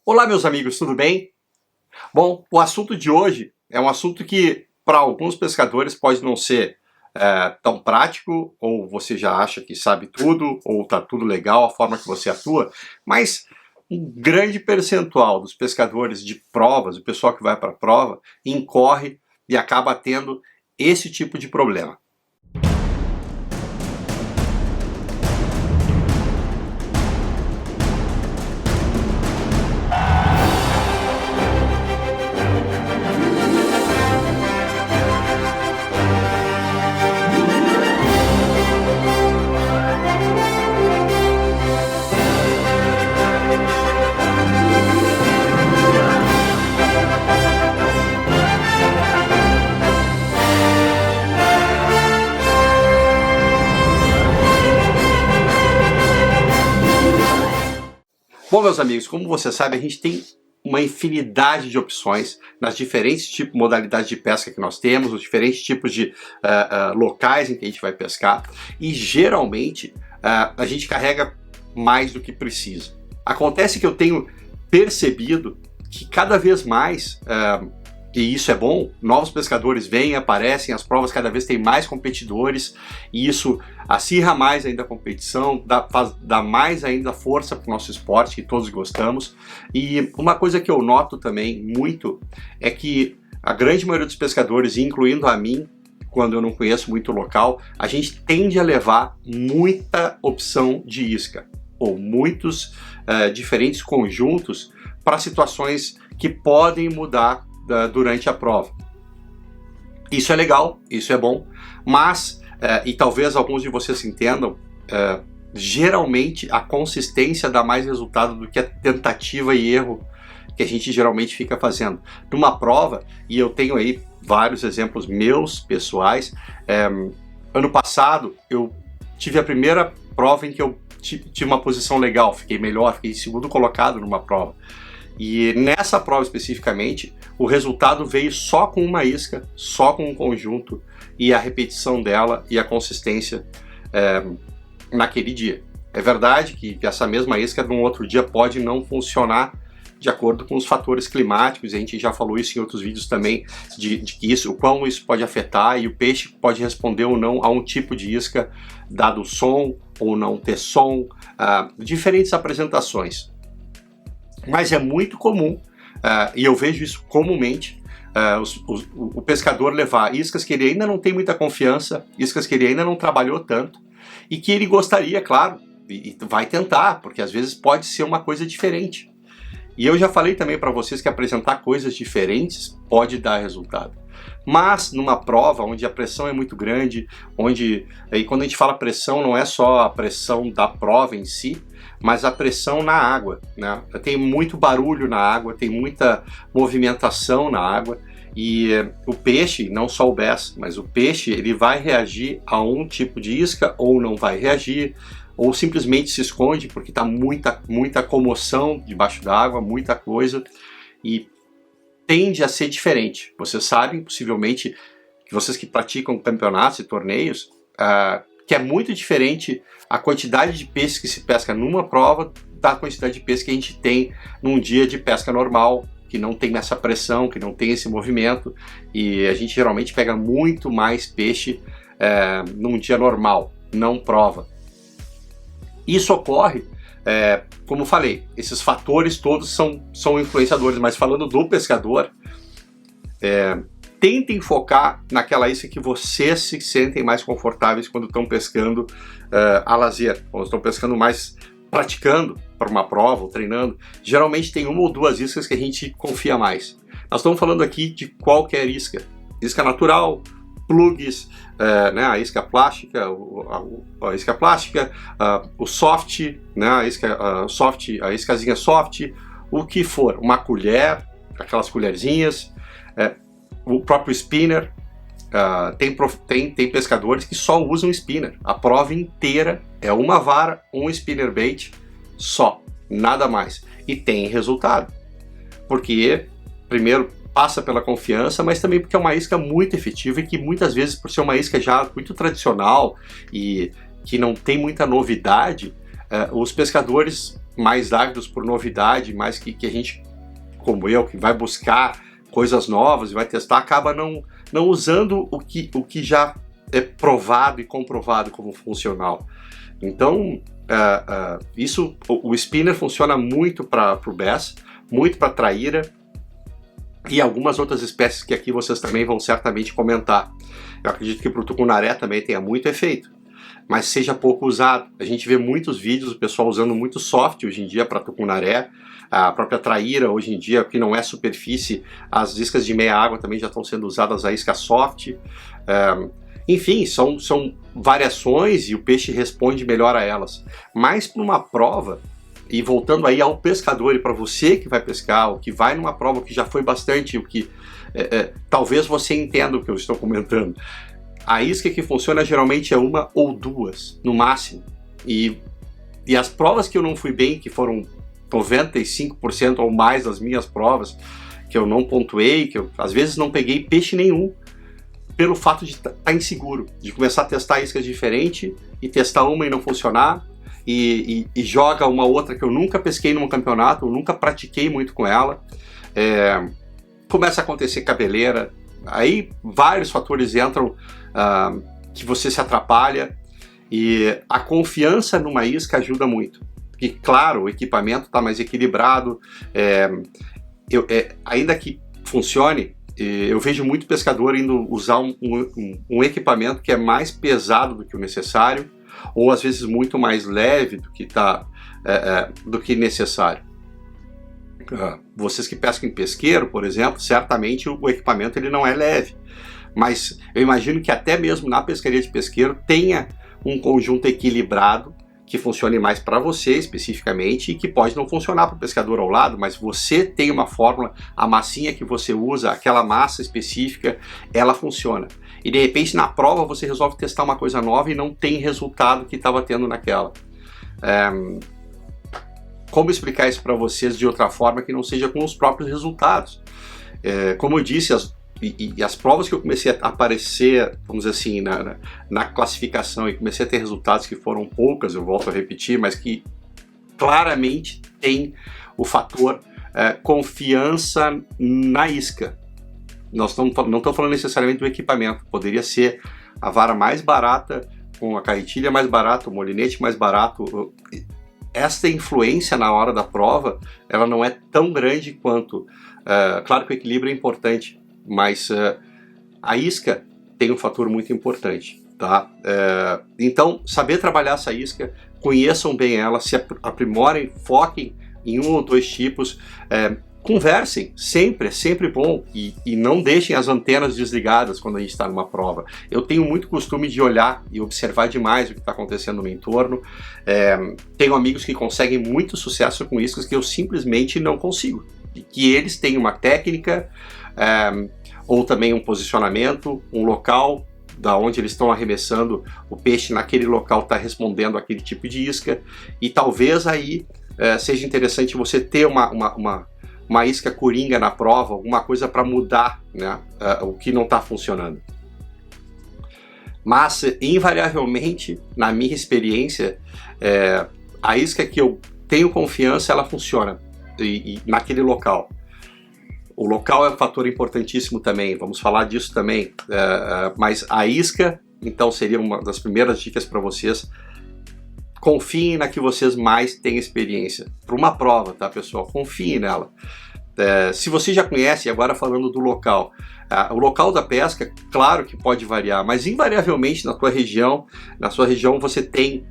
Olá, meus amigos, tudo bem? Bom, o assunto de hoje é um assunto que para alguns pescadores pode não ser tão prático, ou você já acha que sabe tudo, ou está tudo legal a forma que você atua, mas um grande percentual dos pescadores de provas, o pessoal que vai para a prova, incorre e acaba tendo esse tipo de problema. Bom, meus amigos, como você sabe, a gente tem uma infinidade de opções nas diferentes modalidades de pesca que nós temos, os diferentes tipos de locais em que a gente vai pescar, e geralmente a gente carrega mais do que precisa. Acontece que eu tenho percebido que cada vez mais, e isso é bom, novos pescadores vêm, aparecem, as provas cada vez têm mais competidores, e isso acirra mais ainda a competição, dá mais ainda força para o nosso esporte, que todos gostamos. E uma coisa que eu noto também muito é que a grande maioria dos pescadores, incluindo a mim, quando eu não conheço muito o local, a gente tende a levar muita opção de isca, ou muitos diferentes conjuntos para situações que podem mudar durante a prova. Isso é legal, isso é bom, mas, e talvez alguns de vocês entendam, geralmente a consistência dá mais resultado do que a tentativa e erro que a gente geralmente fica fazendo. Numa prova, e eu tenho aí vários exemplos meus, pessoais, ano passado eu tive a primeira prova em que eu tive uma posição legal, fiquei melhor, fiquei segundo colocado numa prova. E nessa prova especificamente, o resultado veio só com uma isca, só com um conjunto, e a repetição dela e a consistência naquele dia. É verdade que essa mesma isca num outro dia pode não funcionar de acordo com os fatores climáticos, a gente já falou isso em outros vídeos também, de que o quão isso pode afetar, e o peixe pode responder ou não a um tipo de isca, dado o som ou não ter som, diferentes apresentações. Mas é muito comum, e eu vejo isso comumente, o pescador levar iscas que ele ainda não tem muita confiança, iscas que ele ainda não trabalhou tanto, e que ele gostaria, claro, e vai tentar, porque às vezes pode ser uma coisa diferente. E eu já falei também para vocês que apresentar coisas diferentes pode dar resultado. Mas numa prova onde a pressão é muito grande, e quando a gente fala pressão, não é só a pressão da prova em si, mas a pressão na água, né? Tem muito barulho na água, tem muita movimentação na água, e o peixe, não só o bass, mas o peixe, ele vai reagir a um tipo de isca ou não vai reagir, ou simplesmente se esconde porque está muita comoção debaixo d'água, muita coisa, e tende a ser diferente. Vocês sabem, possivelmente, que vocês que praticam campeonatos e torneios, que é muito diferente a quantidade de peixes que se pesca numa prova da quantidade de peixes que a gente tem num dia de pesca normal, que não tem essa pressão, que não tem esse movimento, e a gente geralmente pega muito mais peixe num dia normal, não prova. Isso ocorre, como falei, esses fatores todos são influenciadores, mas falando do pescador, tentem focar naquela isca que vocês se sentem mais confortáveis quando estão pescando a lazer, quando estão pescando mais, praticando para uma prova ou treinando. Geralmente tem uma ou duas iscas que a gente confia mais. Nós estamos falando aqui de qualquer isca, isca natural, plugs, né, a isca plástica, o soft, né, a iscazinha soft, o que for, uma colher, aquelas colherzinhas, o próprio spinner. Tem pescadores que só usam spinner, a prova inteira é uma vara, um spinner bait só, nada mais, e tem resultado, porque primeiro passa pela confiança, mas também porque é uma isca muito efetiva e que muitas vezes, por ser uma isca já muito tradicional e que não tem muita novidade, os pescadores mais ávidos por novidade, mais que a gente, como eu, que vai buscar coisas novas e vai testar, acaba não usando o que já é provado e comprovado como funcional. Então, o spinner funciona muito para o bass, muito para traíra e algumas outras espécies que aqui vocês também vão certamente comentar. Eu acredito que para o tucunaré também tenha muito efeito, mas seja pouco usado. A gente vê muitos vídeos do pessoal usando muito soft hoje em dia para tucunaré, a própria traíra hoje em dia, que não é superfície, as iscas de meia água também já estão sendo usadas a isca soft. Enfim, são variações e o peixe responde melhor a elas. Mas para uma prova, e voltando aí ao pescador e para você que vai pescar, ou que vai numa prova que já foi bastante, o que talvez você entenda o que eu estou comentando. A isca que funciona geralmente é uma ou duas, no máximo. E as provas que eu não fui bem, que foram 95% ou mais das minhas provas, que eu não pontuei, que eu às vezes não peguei peixe nenhum, pelo fato de estar inseguro, de começar a testar iscas diferentes e testar uma e não funcionar, e joga uma outra que eu nunca pesquei num campeonato, eu nunca pratiquei muito com ela, começa a acontecer cabeleira, aí vários fatores entram que você se atrapalha, e a confiança numa isca ajuda muito, porque claro, o equipamento está mais equilibrado, ainda que funcione, eu vejo muito pescador indo usar um equipamento que é mais pesado do que o necessário, ou às vezes muito mais leve do que necessário. Vocês que pescam em pesqueiro, por exemplo, certamente o equipamento ele não é leve, mas eu imagino que até mesmo na pescaria de pesqueiro tenha um conjunto equilibrado que funcione mais para você especificamente e que pode não funcionar para o pescador ao lado, mas você tem uma fórmula, a massinha que você usa, aquela massa específica, ela funciona. E de repente na prova você resolve testar uma coisa nova e não tem resultado que estava tendo naquela. Como explicar isso para vocês de outra forma que não seja com os próprios resultados? Como eu disse, as provas que eu comecei a aparecer, vamos dizer assim, na classificação e comecei a ter resultados que foram poucas, eu volto a repetir, mas que claramente tem o fator confiança na isca. Nós não estamos falando necessariamente do equipamento, poderia ser a vara mais barata, com a carretilha mais barata, o molinete mais barato. Esta influência na hora da prova, ela não é tão grande quanto, claro que o equilíbrio é importante, mas a isca tem um fator muito importante, tá? Então, saber trabalhar essa isca, conheçam bem ela, se aprimorem, foquem em um ou dois tipos, conversem, é sempre bom, e não deixem as antenas desligadas quando a gente está numa prova. Eu tenho muito costume de olhar e observar demais o que está acontecendo no meu entorno. Tenho amigos que conseguem muito sucesso com iscas que eu simplesmente não consigo, e que eles têm uma técnica, ou também um posicionamento, um local da onde eles estão arremessando o peixe naquele local está respondendo àquele tipo de isca, e talvez aí seja interessante você ter uma isca coringa na prova, alguma coisa para mudar, né, o que não está funcionando. Mas invariavelmente, na minha experiência, a isca que eu tenho confiança, ela funciona e naquele local. O local é um fator importantíssimo também, vamos falar disso também, mas a isca, então, seria uma das primeiras dicas para vocês. Confiem na que vocês mais têm experiência. Para uma prova, tá, pessoal? Confiem nela. Se você já conhece, agora falando do local, o local da pesca, claro que pode variar, mas invariavelmente na sua região você tem,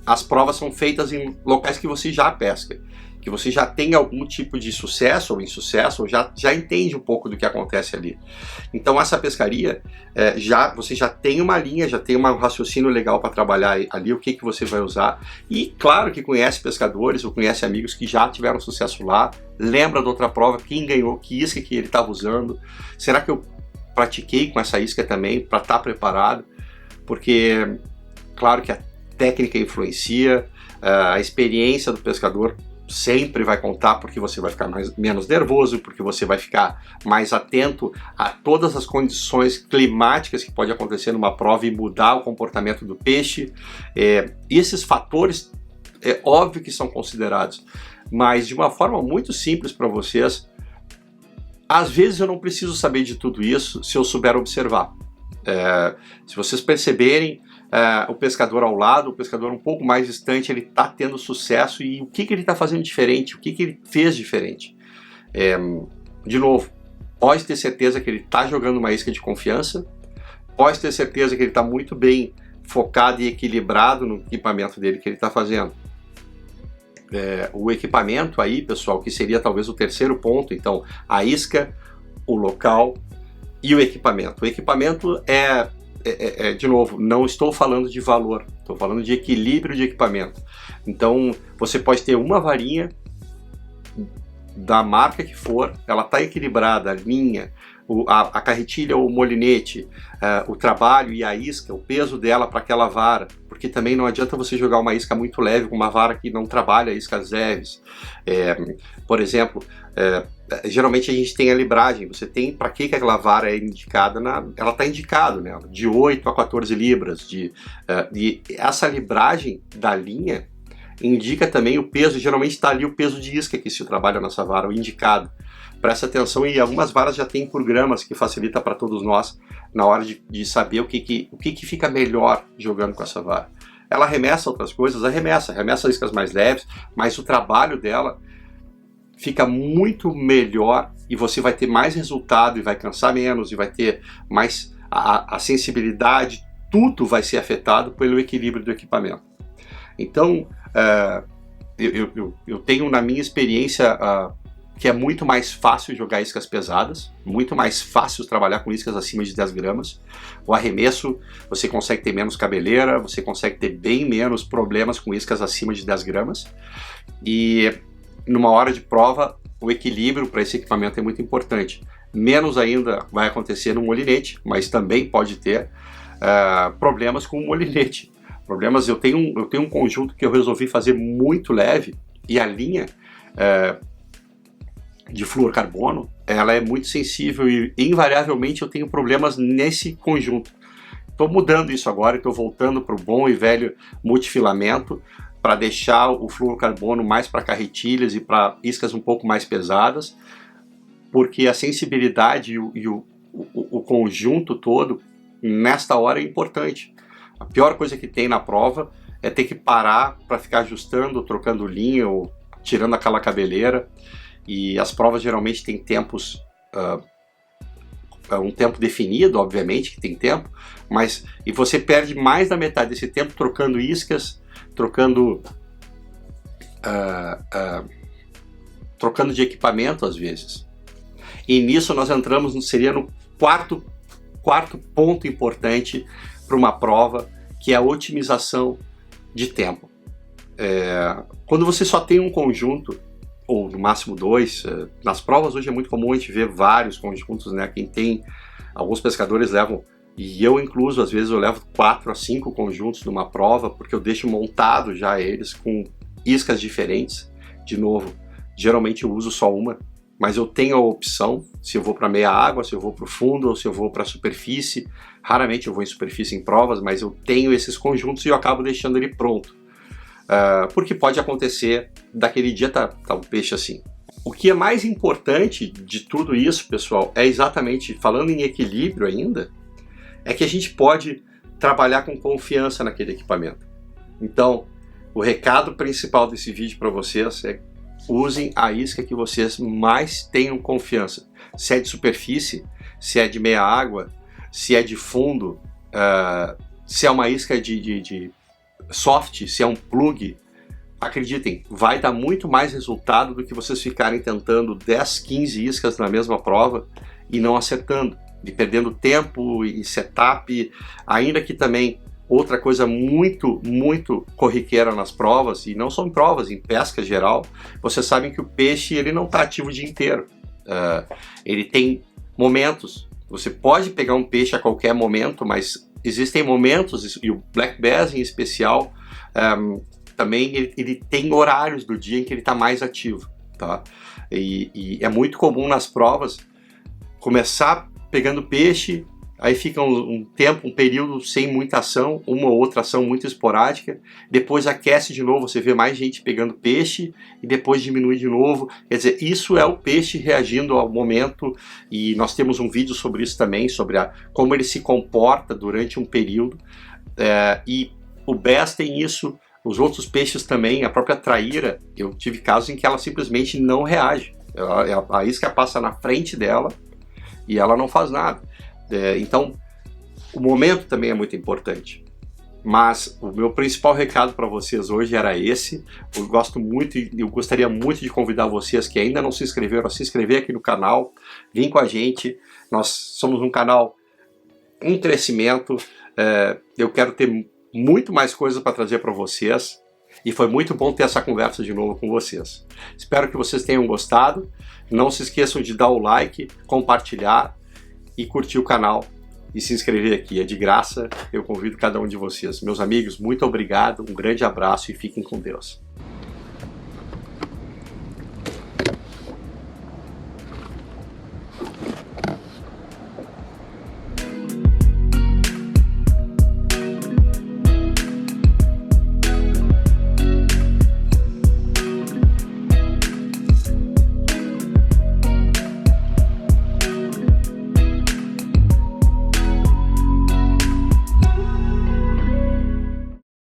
as provas são feitas em locais que você já pesca, que você já tem algum tipo de sucesso ou insucesso, ou já entende um pouco do que acontece ali. Então essa pescaria, você já tem uma linha, já tem um raciocínio legal para trabalhar ali, o que você vai usar. E claro que conhece pescadores ou conhece amigos que já tiveram sucesso lá, lembra da outra prova, quem ganhou, que isca que ele estava usando. Será que eu pratiquei com essa isca também, para estar preparado? Porque claro que a técnica influencia, a experiência do pescador sempre vai contar, porque você vai ficar menos nervoso, porque você vai ficar mais atento a todas as condições climáticas que pode acontecer numa prova e mudar o comportamento do peixe. Esses fatores é óbvio que são considerados, mas de uma forma muito simples para vocês, às vezes eu não preciso saber de tudo isso se eu souber observar. Se vocês perceberem o pescador ao lado, o pescador um pouco mais distante, ele está tendo sucesso, e o que ele está fazendo diferente, o que ele fez diferente. De novo, pode ter certeza que ele está jogando uma isca de confiança, pode ter certeza que ele está muito bem focado e equilibrado no equipamento dele que ele está fazendo. O equipamento aí, pessoal, que seria talvez o terceiro ponto, então, a isca, o local e o equipamento. O equipamento de novo, não estou falando de valor, estou falando de equilíbrio de equipamento. Então, você pode ter uma varinha da marca que for, ela está equilibrada, a linha, a carretilha ou o molinete, o trabalho e a isca, o peso dela para aquela vara, porque também não adianta você jogar uma isca muito leve com uma vara que não trabalha iscas leves. Por exemplo, geralmente a gente tem a libragem, você tem para que aquela vara é indicada, ela está indicada, né, de 8 a 14 libras, e essa libragem da linha indica também o peso, geralmente está ali o peso de isca que se trabalha nessa vara, o indicado. Presta atenção, e algumas varas já tem por gramas, que facilita para todos nós na hora de saber o que fica melhor jogando com essa vara. Ela arremessa outras coisas, arremessa iscas mais leves, mas o trabalho dela fica muito melhor e você vai ter mais resultado e vai cansar menos e vai ter mais a sensibilidade, tudo vai ser afetado pelo equilíbrio do equipamento. Então, eu tenho na minha experiência que é muito mais fácil jogar iscas pesadas, muito mais fácil trabalhar com iscas acima de 10 gramas. O arremesso, você consegue ter menos cabeleira, você consegue ter bem menos problemas com iscas acima de 10 gramas. E numa hora de prova, o equilíbrio para esse equipamento é muito importante. Menos ainda vai acontecer no molinete, mas também pode ter problemas com o molinete. Eu tenho um conjunto que eu resolvi fazer muito leve, e a linha de fluorcarbono, ela é muito sensível e invariavelmente eu tenho problemas nesse conjunto. Estou mudando isso agora, estou voltando para o bom e velho multifilamento, para deixar o fluorcarbono mais para carretilhas e para iscas um pouco mais pesadas, porque a sensibilidade e o conjunto todo nesta hora é importante. A pior coisa que tem na prova é ter que parar para ficar ajustando, trocando linha ou tirando aquela cabeleira. E as provas geralmente têm tempos, um tempo definido, obviamente que tem tempo, e você perde mais da metade desse tempo trocando iscas, trocando de equipamento às vezes. E nisso nós entramos, seria no quarto ponto importante para uma prova, que é a otimização de tempo. Quando você só tem um conjunto, ou no máximo 2, nas provas hoje é muito comum a gente ver vários conjuntos, né? Alguns pescadores levam, e eu incluso, às vezes eu levo 4 a 5 conjuntos numa prova, porque eu deixo montado já eles com iscas diferentes. De novo, geralmente eu uso só uma, mas eu tenho a opção, se eu vou para meia água, se eu vou para o fundo, ou se eu vou para a superfície. Raramente eu vou em superfície em provas, mas eu tenho esses conjuntos e eu acabo deixando ele pronto. Porque pode acontecer daquele dia tá um peixe assim. O que é mais importante de tudo isso, pessoal, é exatamente, falando em equilíbrio ainda, é que a gente pode trabalhar com confiança naquele equipamento. Então, o recado principal desse vídeo para vocês é: usem a isca que vocês mais tenham confiança. Se é de superfície, se é de meia água, se é de fundo, se é uma isca de soft, se é um plug, acreditem, vai dar muito mais resultado do que vocês ficarem tentando 10, 15 iscas na mesma prova e não acertando, e perdendo tempo e setup. Ainda que também outra coisa muito, muito corriqueira nas provas, e não só em provas, em pesca geral, vocês sabem que o peixe ele não está ativo o dia inteiro. Ele tem momentos. Você pode pegar um peixe a qualquer momento, mas existem momentos, e o Black Bass em especial, também ele tem horários do dia em que ele está mais ativo, tá? E é muito comum nas provas começar pegando peixe, aí fica um tempo, um período sem muita ação, uma ou outra ação muito esporádica, depois aquece de novo, você vê mais gente pegando peixe, e depois diminui de novo. Quer dizer, isso é o peixe reagindo ao momento, e nós temos um vídeo sobre isso também, sobre como ele se comporta durante um período, e o bass tem isso, os outros peixes também, a própria traíra, eu tive casos em que ela simplesmente não reage, a isca passa na frente dela, e ela não faz nada. Então, o momento também é muito importante. Mas o meu principal recado para vocês hoje era esse. Eu gostaria muito de convidar vocês que ainda não se inscreveram a se inscrever aqui no canal. Vem com a gente. Nós somos um canal em crescimento. Eu quero ter muito mais coisas para trazer para vocês. E foi muito bom ter essa conversa de novo com vocês. Espero que vocês tenham gostado. Não se esqueçam de dar o like, compartilhar e curtir o canal e se inscrever aqui, é de graça, eu convido cada um de vocês. Meus amigos, muito obrigado, um grande abraço e fiquem com Deus.